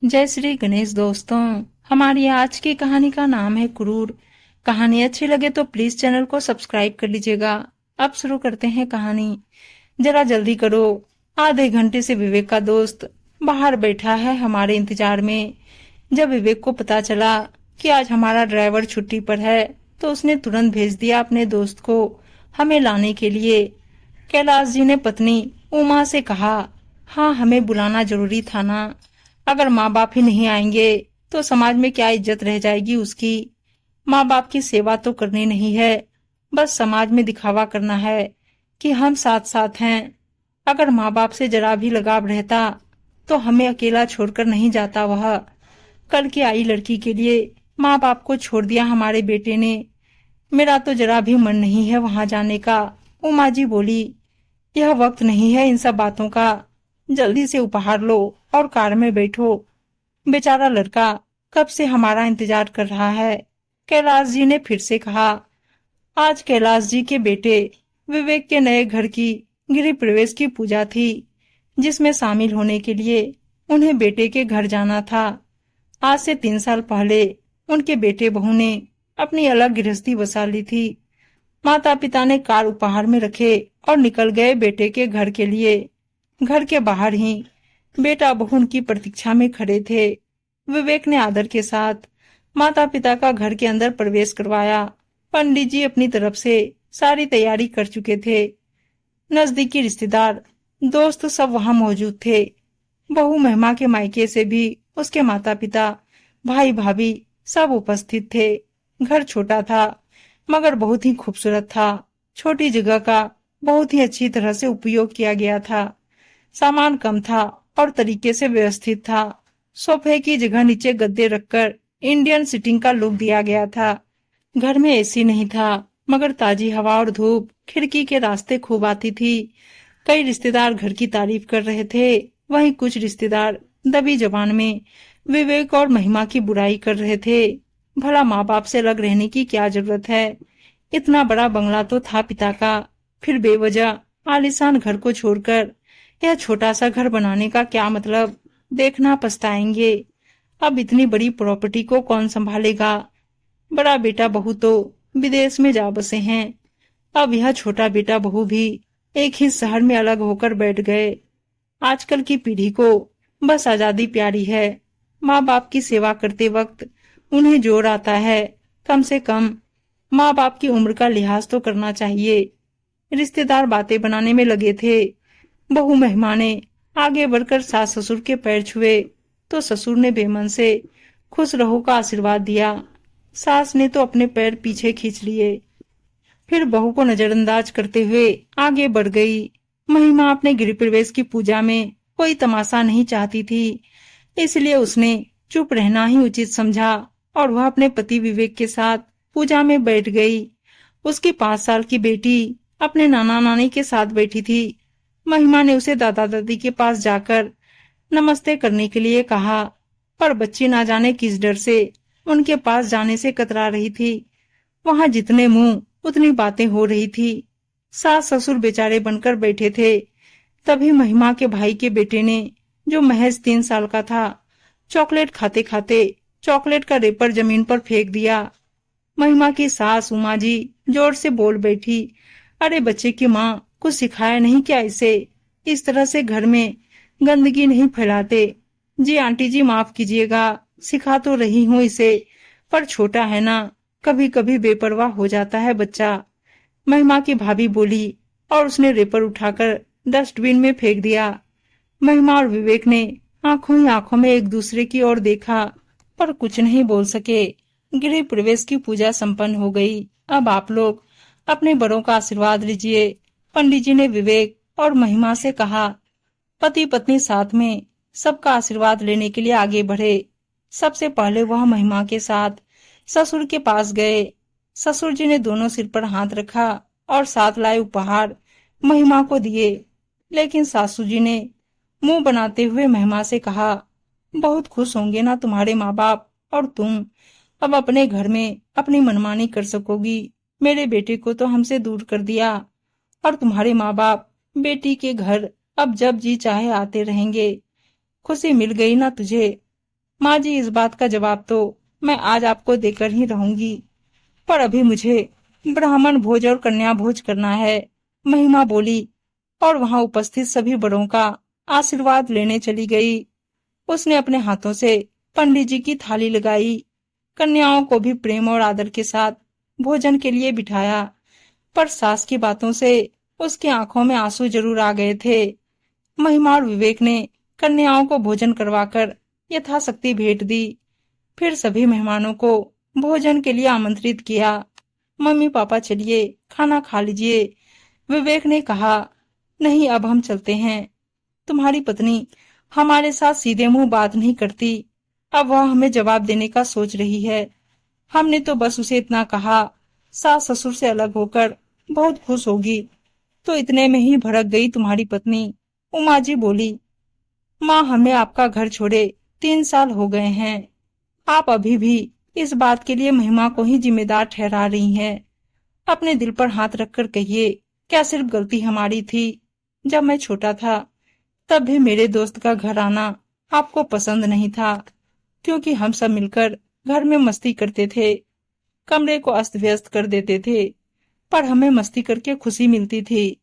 जय श्री गणेश दोस्तों। हमारी आज की कहानी का नाम है क्रूर। कहानी अच्छी लगे तो प्लीज चैनल को सब्सक्राइब कर लीजिएगा। अब शुरू करते हैं कहानी। जरा जल्दी करो। आधे घंटे से विवेक का दोस्त बाहर बैठा है हमारे इंतजार में। जब विवेक को पता चला कि आज हमारा ड्राइवर छुट्टी पर है तो उसने तुरंत भेज दिया अपने दोस्त को हमें लाने के लिए। कैलाश जी ने पत्नी उमा से कहा, हाँ हमें बुलाना जरूरी था ना। अगर माँ बाप ही नहीं आएंगे तो समाज में क्या इज्जत रह जाएगी उसकी। माँ बाप की सेवा तो करनी नहीं है, बस समाज में दिखावा करना है कि हम साथ साथ हैं। अगर माँ बाप से जरा भी लगाव रहता तो हमें अकेला छोड़कर नहीं जाता वह। कल की आई लड़की के लिए माँ बाप को छोड़ दिया हमारे बेटे ने। मेरा तो जरा भी मन नहीं है वहां जाने का। उमा जी बोली, यह वक्त नहीं है इन सब बातों का। जल्दी से उपहार लो और कार में बैठो। बेचारा लड़का कब से हमारा इंतजार कर रहा है। कैलाश जी ने फिर से कहा। आज कैलाश जी के बेटे विवेक के नए घर की गृह प्रवेश की पूजा थी, जिसमें शामिल होने के लिए उन्हें बेटे के घर जाना था। आज से 3 साल पहले उनके बेटे बहू ने अपनी अलग गृहस्थी बसा ली थी। माता पिता ने कार उपहार में रखे और निकल गए बेटे के घर के लिए। घर के बाहर ही बेटा बहू उनकी प्रतीक्षा में खड़े थे। विवेक ने आदर के साथ माता पिता का घर के अंदर प्रवेश करवाया। पंडित जी अपनी तरफ से सारी तैयारी कर चुके थे। नजदीकी रिश्तेदार दोस्त सब वहां मौजूद थे। बहू महिमा के मायके से भी उसके माता पिता भाई भाभी सब उपस्थित थे। घर छोटा था मगर बहुत ही खूबसूरत था। छोटी जगह का बहुत ही अच्छी तरह से उपयोग किया गया था। सामान कम था और तरीके से व्यवस्थित था। सोफे की जगह नीचे गद्दे रखकर इंडियन सिटिंग का लुक दिया गया था। घर में एसी नहीं था मगर ताजी हवा और धूप खिड़की के रास्ते खूब आती थी। कई रिश्तेदार घर की तारीफ कर रहे थे, वहीं कुछ रिश्तेदार दबी जबान में विवेक और महिमा की बुराई कर रहे थे। भला माँ बाप से अलग रहने की क्या जरूरत है। इतना बड़ा बंगला तो था पिता का, फिर बेवजह आलीशान घर को छोड़कर यह छोटा सा घर बनाने का क्या मतलब। देखना पछताएंगे। अब इतनी बड़ी प्रॉपर्टी को कौन संभालेगा। बड़ा बेटा बहू तो विदेश में जा बसे हैं। अब यह छोटा बेटा बहू भी एक ही शहर में अलग होकर बैठ गए। आजकल की पीढ़ी को बस आजादी प्यारी है। माँ बाप की सेवा करते वक्त उन्हें जोर आता है, कम से कम माँ बाप की उम्र का लिहाज तो करना चाहिए। रिश्तेदार बातें बनाने में लगे थे। बहू महिमा ने आगे बढ़कर सास ससुर के पैर छुए तो ससुर ने बेमन से खुश रहो का आशीर्वाद दिया। सास ने तो अपने पैर पीछे खींच लिए। फिर बहू को नजरअंदाज करते हुए आगे बढ़ गई। महिमा अपने गृह प्रवेश की पूजा में कोई तमाशा नहीं चाहती थी, इसलिए उसने चुप रहना ही उचित समझा और वह अपने पति विवेक के साथ पूजा में बैठ गई। उसकी 5 साल की बेटी अपने नाना नानी के साथ बैठी थी। महिमा ने उसे दादा दादी के पास जाकर नमस्ते करने के लिए कहा, पर बच्ची ना जाने किस डर से उनके पास जाने से कतरा रही थी। वहां जितने मुंह उतनी बातें हो रही थी। सास ससुर बेचारे बनकर बैठे थे। तभी महिमा के भाई के बेटे ने, जो महज 3 साल का था, चॉकलेट खाते खाते चॉकलेट का रेपर जमीन पर फेंक दिया। महिमा की सास उमा जी जोर से बोल बैठी, अरे बच्चे की माँ कुछ सिखाया नहीं क्या इसे। इस तरह से घर में गंदगी नहीं फैलाते। जी आंटी जी माफ कीजिएगा, सिखा तो रही हूँ इसे, पर छोटा है ना, कभी कभी बेपरवाह हो जाता है बच्चा। महिमा की भाभी बोली और उसने रेपर उठाकर डस्टबिन में फेंक दिया। महिमा और विवेक ने आंखों ही आंखों में एक दूसरे की ओर देखा पर कुछ नहीं बोल सके। गृह प्रवेश की पूजा संपन्न हो गई। अब आप लोग अपने बड़ों का आशीर्वाद लीजिए। पंडित जी ने विवेक और महिमा से कहा। पति पत्नी साथ में सबका आशीर्वाद लेने के लिए आगे बढ़े। सबसे पहले वह महिमा के साथ ससुर के पास गए। ससुर जी ने दोनों सिर पर हाथ रखा और साथ लाए उपहार महिमा को दिए। लेकिन सासू जी ने मुंह बनाते हुए महिमा से कहा, बहुत खुश होंगे ना तुम्हारे माँ बाप, और तुम अब अपने घर में अपनी मनमानी कर सकोगी। मेरे बेटे को तो हमसे दूर कर दिया और तुम्हारे माँ बाप बेटी के घर अब जब जी चाहे आते रहेंगे। खुशी मिल गई ना तुझे। माँ जी, इस बात का जवाब तो मैं आज आपको देकर ही रहूंगी, पर अभी मुझे ब्राह्मण भोज और कन्या भोज करना है। महिमा बोली और वहां उपस्थित सभी बड़ों का आशीर्वाद लेने चली गई। उसने अपने हाथों से पंडित जी की थाली लगाई। कन्याओं को भी प्रेम और आदर के साथ भोजन के लिए बिठाया, पर सास की बातों से उसकी आंखों में आंसू जरूर आ गए थे। महिमा और विवेक ने कन्याओं को भोजन करवाकर यथाशक्ति भेंट दी। फिर सभी मेहमानों को भोजन के लिए आमंत्रित किया। मम्मी पापा, चलिए खाना खा लीजिए। विवेक ने कहा, नहीं, अब हम चलते हैं। तुम्हारी पत्नी हमारे साथ सीधे मुंह बात नहीं करती, अब वह हमें जवाब देने का सोच रही है। हमने तो बस उसे इतना कहा, सास ससुर से अलग होकर बहुत खुश होगी। तो इतने में ही भड़क गई तुम्हारी पत्नी। उमा जी बोली, माँ, हमें आपका घर छोड़े 3 साल हो गए हैं। आप अभी भी इस बात के लिए महिमा को ही जिम्मेदार ठहरा रही हैं। अपने दिल पर हाथ रखकर कहिए, क्या सिर्फ गलती हमारी थी? जब मैं छोटा था तब भी मेरे दोस्त का घर आना आपको पसंद नहीं था, क्योंकि हम सब मिलकर घर में मस्ती करते थे, कमरे को अस्त व्यस्त कर देते थे, पर हमें मस्ती करके खुशी मिलती थी।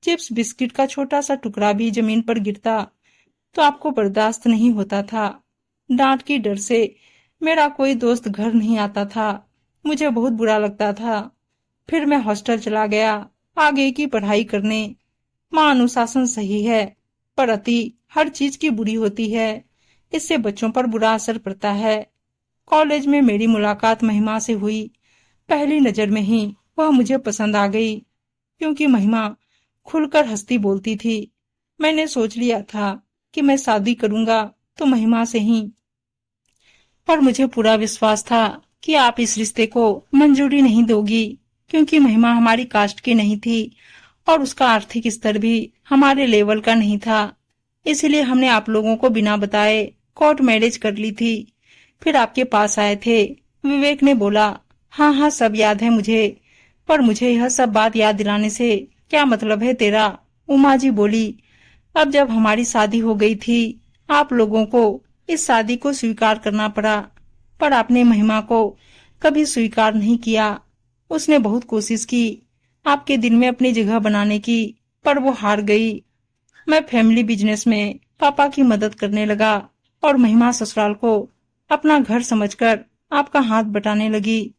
चिप्स बिस्किट का छोटा सा टुकड़ा भी जमीन पर गिरता तो आपको बर्दाश्त नहीं होता था। डांट की डर से मेरा कोई दोस्त घर नहीं आता था, मुझे बहुत बुरा लगता था। फिर मैं हॉस्टल चला गया आगे की पढ़ाई करने। माँ, अनुशासन सही है, पर अति हर चीज की बुरी होती है, इससे बच्चों पर बुरा असर पड़ता है। कॉलेज में मेरी मुलाकात महिमा से हुई। पहली नजर में ही वह मुझे पसंद आ गई, क्योंकि महिमा खुलकर हंसती बोलती थी। मैंने सोच लिया था कि मैं शादी करूंगा तो महिमा से ही, पर मुझे पूरा विश्वास था कि आप इस रिश्ते को मंजूरी नहीं दोगी, क्योंकि महिमा हमारी कास्ट की नहीं थी और उसका आर्थिक स्तर भी हमारे लेवल का नहीं था। इसलिए हमने आप लोगों को बिना बताए कोर्ट मैरिज कर ली थी। फिर आपके पास आए थे। विवेक ने बोला, हाँ हाँ, सब याद है मुझे, पर मुझे यह सब बात याद दिलाने से क्या मतलब है तेरा? उमा जी बोली, अब जब हमारी शादी हो गई थी, आप लोगों को इस शादी को स्वीकार करना पड़ा, पर आपने महिमा को कभी स्वीकार नहीं किया। उसने बहुत कोशिश की आपके दिल में अपनी जगह बनाने की, पर वो हार गई। मैं फैमिली बिजनेस में पापा की मदद करने लगा और महिमा ससुराल को अपना घर समझकर आपका हाथ बटाने लगी।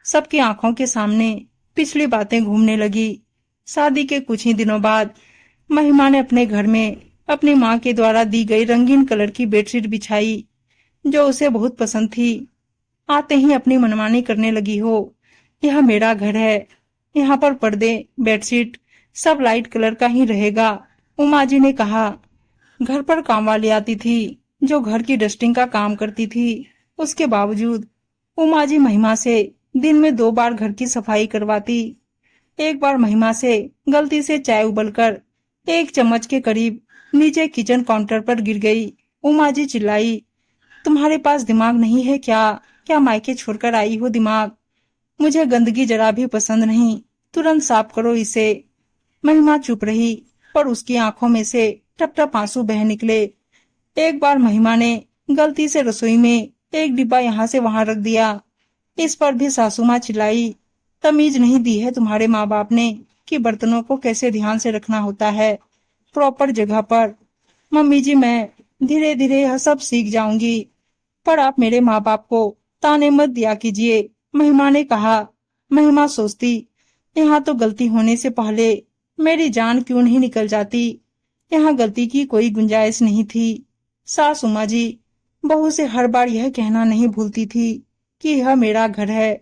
सबकी आंखों के सामने पिछली बातें घूमने लगी। शादी के कुछ ही दिनों बाद महिमा ने अपने घर में अपनी माँ के द्वारा दी गई रंगीन कलर की बेडशीट बिछाई, जो उसे बहुत पसंद थी। आते ही अपनी मनमानी करने लगी हो, यह मेरा घर है, यहाँ पर पर्दे बेडशीट सब लाइट कलर का ही रहेगा। उमा जी ने कहा, घर पर काम वाली आती थी जो घर की डस्टिंग का काम करती थी। उसके बावजूद उमा जी महिमा से दिन में 2 बार घर की सफाई करवाती। एक बार महिमा से गलती से चाय उबलकर 1 चम्मच के करीब नीचे किचन काउंटर पर गिर गई। उमा जी चिल्लाई, तुम्हारे पास दिमाग नहीं है क्या? क्या मायके छोड़कर आई हो दिमाग? मुझे गंदगी जरा भी पसंद नहीं, तुरंत साफ करो इसे। महिमा चुप रही, पर उसकी आंखों में से टप टप आंसू बह निकले। एक बार महिमा ने गलती से रसोई में एक डिब्बा यहाँ से वहां रख दिया। इस पर भी सासू माँ चिल्लाई, तमीज नहीं दी है तुम्हारे माँ बाप ने कि बर्तनों को कैसे ध्यान से रखना होता है, प्रॉपर जगह पर। मम्मी जी, मैं धीरे धीरे यह सब सीख जाऊंगी, पर आप मेरे माँ बाप को ताने मत दिया कीजिए, महिमा ने कहा। महिमा सोचती, यहाँ तो गलती होने से पहले मेरी जान क्यों नहीं निकल जाती। यहाँ गलती की कोई गुंजाइश नहीं थी। सास उमा जी बहू से हर बार यह कहना नहीं भूलती थी कि यह मेरा घर है,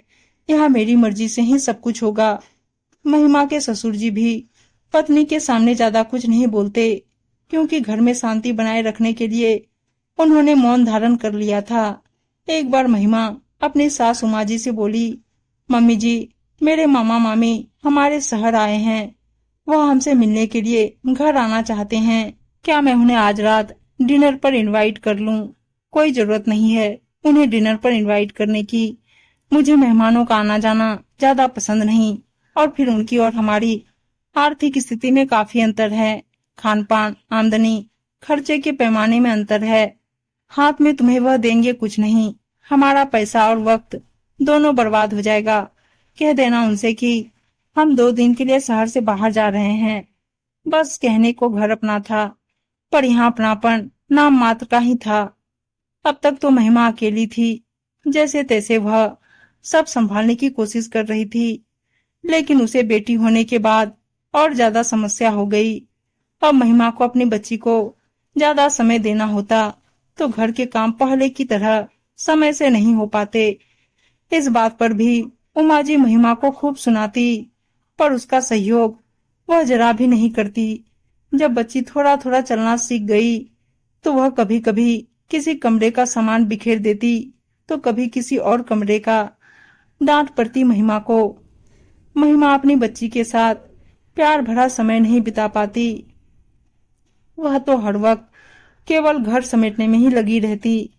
यहाँ मेरी मर्जी से ही सब कुछ होगा। महिमा के ससुर जी भी पत्नी के सामने ज्यादा कुछ नहीं बोलते, क्योंकि घर में शांति बनाए रखने के लिए उन्होंने मौन धारण कर लिया था। एक बार महिमा अपनी सास उमा जी से बोली, मम्मी जी, मेरे मामा मामी हमारे शहर आए हैं, वह हमसे मिलने के लिए घर आना चाहते हैं। क्या मैं उन्हें आज रात डिनर पर इनवाइट कर लूं? कोई जरूरत नहीं है उन्हें डिनर पर इनवाइट करने की। मुझे मेहमानों का आना जाना ज्यादा पसंद नहीं, और फिर उनकी और हमारी आर्थिक स्थिति में काफी अंतर है। खान पान, आमदनी, खर्चे के पैमाने में अंतर है। हाथ में तुम्हें वह देंगे कुछ नहीं, हमारा पैसा और वक्त दोनों बर्बाद हो जाएगा। कह देना उनसे कि हम 2 दिन के लिए शहर से बाहर जा रहे हैं। बस कहने को घर अपना था, पर यहाँ अपनापन नाम मात्र का ही था। अब तक तो महिमा अकेली थी, जैसे तैसे वह सब संभालने की कोशिश कर रही थी। लेकिन उसे बेटी होने के बाद और ज्यादा समस्या हो गई। अब महिमा को अपनी बच्ची को ज्यादा समय देना होता तो घर के काम पहले की तरह समय से नहीं हो पाते। इस बात पर भी उमा जी महिमा को खूब सुनाती, पर उसका सहयोग वह जरा भी नहीं करती। जब बच्ची थोड़ा थोड़ा चलना सीख गई तो वह कभी कभी किसी कमरे का सामान बिखेर देती तो कभी किसी और कमरे का। डांट पड़ती महिमा को। महिमा अपनी बच्ची के साथ प्यार भरा समय नहीं बिता पाती। वह तो हर वक्त केवल घर समेटने में ही लगी रहती।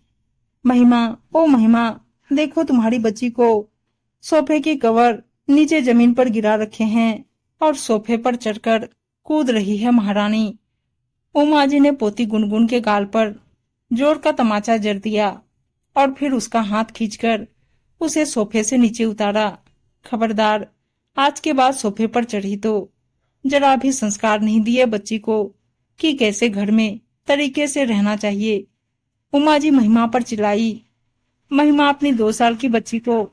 महिमा, ओ महिमा, देखो तुम्हारी बच्ची को सोफे के कवर नीचे जमीन पर गिरा रखे हैं और सोफे पर चढ़कर कूद रही है महारानी। उमा जी ने पोती गुनगुन के गाल पर जोर का तमाचा जड़ दिया और फिर उसका हाथ खींचकर उसे सोफे से नीचे उतारा। खबरदार, आज के बाद सोफे पर चढ़ी तो जरा भी संस्कार नहीं दिए बच्ची को कि कैसे घर में तरीके से रहना चाहिए। उमा जी महिमा पर चिल्लाई। महिमा अपनी 2 साल की बच्ची को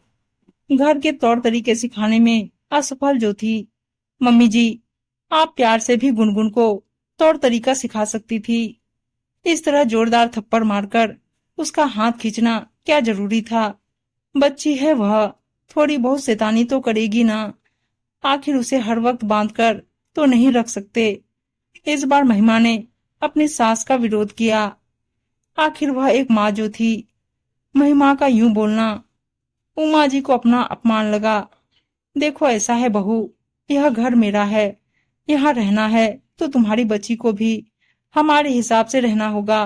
घर के तौर तरीके सिखाने में असफल जो थी। मम्मी जी, आप प्यार से भी गुनगुन को तौर तरीका सिखा सकती थी। इस तरह जोरदार थप्पड़ मारकर उसका हाथ खींचना क्या जरूरी था? बच्ची है वह, थोड़ी बहुत शैतानी तो करेगी ना। आखिर उसे हर वक्त बांधकर तो नहीं रख सकते। इस बार महिमा ने अपनी सास का विरोध किया। आखिर वह एक माँ जो थी। महिमा का यूं बोलना उमा जी को अपना अपमान लगा। देखो ऐसा है बहू, यह घर मेरा है, यहाँ रहना है तो तुम्हारी बच्ची को भी हमारे हिसाब से रहना होगा।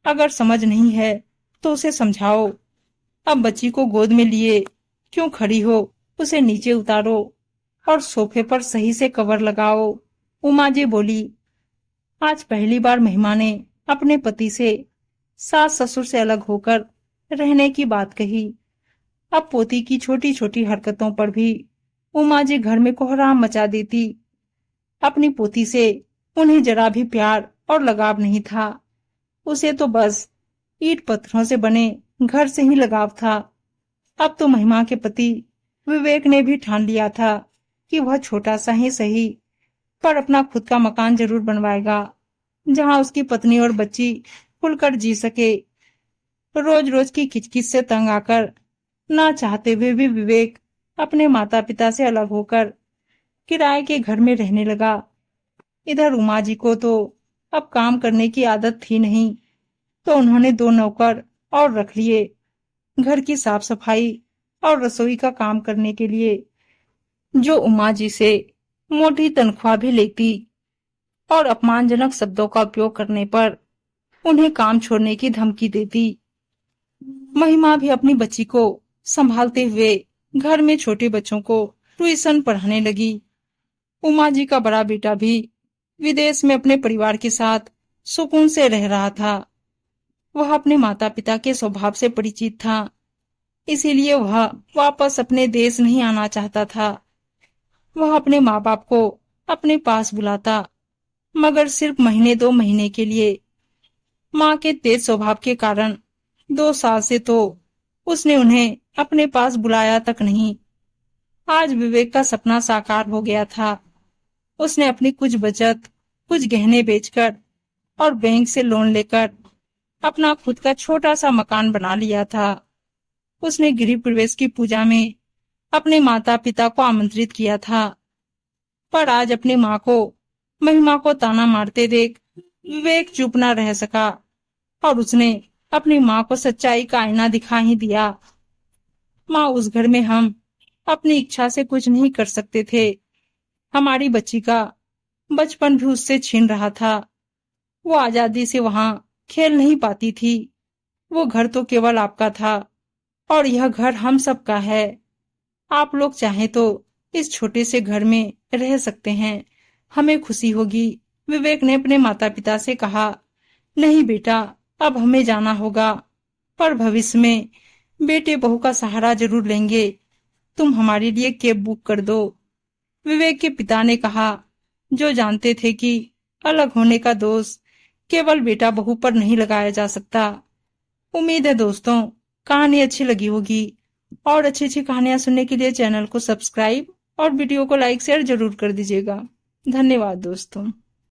अगर समझ नहीं है तो उसे समझाओ। अब बच्ची को गोद में लिए क्यों खड़ी हो? उसे नीचे उतारो और सोफे पर सही से कवर लगाओ। उमा जी बोली। आज पहली बार महिमा ने अपने पति से सास ससुर से अलग होकर रहने की बात कही। अब पोती की छोटी छोटी हरकतों पर भी उमा जी घर में कोहराम मचा देती। अपनी पोती से उन्हें जरा भी प्यार और लगाव नहीं था। उसे तो बस ईंट पत्थरों से बने घर से ही लगाव था। अब तो महिमा के पति विवेक ने भी ठान लिया था कि वह छोटा सा ही सही पर अपना खुद का मकान जरूर बनवाएगा, जहां उसकी पत्नी और बच्ची खुलकर जी सके। रोज रोज की किचकिच से तंग आकर ना चाहते हुए भी विवेक अपने माता पिता से अलग होकर किराए के घर में रहने लगा। इधर उमा जी को तो अब काम करने की आदत थी नहीं, तो उन्होंने 2 नौकर और रख लिए घर की साफ सफाई और रसोई का काम करने के लिए, जो उमा जी से मोटी तनख्वाह भी लेती और अपमानजनक शब्दों का उपयोग करने पर उन्हें काम छोड़ने की धमकी देती। महिमा भी अपनी बच्ची को संभालते हुए घर में छोटे बच्चों को ट्यूशन पढ़ाने लगी। उमा जी का बड़ा बेटा भी विदेश में अपने परिवार के साथ सुकून से रह रहा था। वह अपने माता पिता के स्वभाव से परिचित था, इसीलिए वह वापस अपने देश नहीं आना चाहता था। वह अपने माँ बाप को अपने पास बुलाता, मगर सिर्फ महीने 2 महीने के लिए। माँ के तेज स्वभाव के कारण 2 साल से तो उसने उन्हें अपने पास बुलाया तक नहीं। आज विवेक का सपना साकार हो गया था। उसने अपनी कुछ बचत, कुछ गहने बेचकर और बैंक से लोन लेकर अपना खुद का छोटा सा मकान बना लिया था। उसने गृह प्रवेश की पूजा में अपने माता पिता को आमंत्रित किया था, पर आज अपनी माँ को महिमा को ताना मारते देख विवेक चुप न रह सका और उसने अपनी माँ को सच्चाई का आईना दिखा ही दिया। माँ, उस घर में हम अपनी इच्छा से कुछ नहीं कर सकते थे। हमारी बच्ची का बचपन भी उससे छीन रहा था। वो आजादी से वहां खेल नहीं पाती थी। वो घर तो केवल आपका था और यह घर हम सब का है। आप लोग चाहें तो इस छोटे से घर में रह सकते हैं, हमें खुशी होगी। विवेक ने अपने माता पिता से कहा। नहीं बेटा, अब हमें जाना होगा, पर भविष्य में बेटे बहू का सहारा जरूर लेंगे। तुम हमारे लिए कैब बुक कर दो। विवेक के पिता ने कहा, जो जानते थे कि अलग होने का दोष केवल बेटा बहू पर नहीं लगाया जा सकता। उम्मीद है दोस्तों कहानी अच्छी लगी होगी, और अच्छी अच्छी कहानियां सुनने के लिए चैनल को सब्सक्राइब और वीडियो को लाइक शेयर जरूर कर दीजिएगा। धन्यवाद दोस्तों।